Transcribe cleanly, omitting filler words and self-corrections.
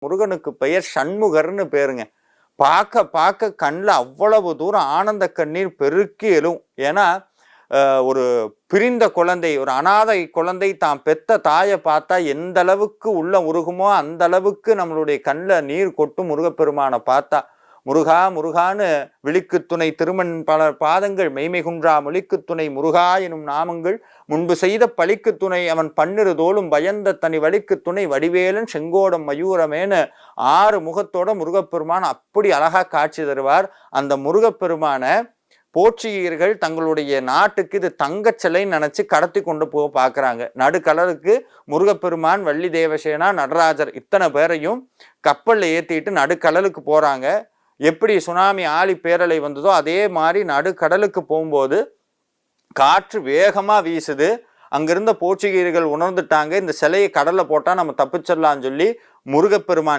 முருகனுக்கு பெயர் சண்முகர்னு பேருங்க. பார்க்க பார்க்க கண்ணில் அவ்வளவு தூரம் ஆனந்த கண்ணீர் பெருக்கி எழும். ஏன்னா ஒரு பிரிந்த குழந்தை, ஒரு அனாதை குழந்தை தான் பெத்த தாயை பார்த்தா எந்த அளவுக்கு உள்ள உருகுமோ அந்த அளவுக்கு நம்மளுடைய கண்ணில் நீர் கொட்டும் முருகப்பெருமானை பார்த்தா. முருகா முருகான்னு விழிக்கு துணை திருமண் பல பாதங்கள் மெய்மை குன்றா மொழிக்கு துணை முருகா எனும் நாமங்கள் முன்பு செய்த பழிக்கு துணை அவன் பன்னிரு தோளும் பயந்த தனி வழிக்கு துணை வடிவேலன் செங்கோடம் மயூரமேனு 6 முகத்தோட முருகப்பெருமான் அப்படி அழகா காட்சி தருவார். அந்த முருகப்பெருமான போர்ச்சுகீயர்கள் தங்களுடைய நாட்டுக்கு இது தங்கச்சிலைன்னு நினைச்சு கடத்தி கொண்டு போக பார்க்குறாங்க. நடுக்கடலுக்கு முருகப்பெருமான், வள்ளி தேவசேனா, நடராஜர் இத்தனை பேரையும் கப்பலில் ஏற்றிட்டு நடுக்கடலுக்கு போகிறாங்க. எப்படி சுனாமி ஆழி பேரலை வந்ததோ அதே மாதிரி நடுக்கடலுக்கு போகும்போது காற்று வேகமாக வீசுது. அங்கிருந்த போர்ச்சுகீயர்கள் உணர்ந்துட்டாங்க, இந்த சிலையை கடலில் போட்டால் நம்ம தப்பிச்சிடலான்னு சொல்லி முருகப்பெருமான்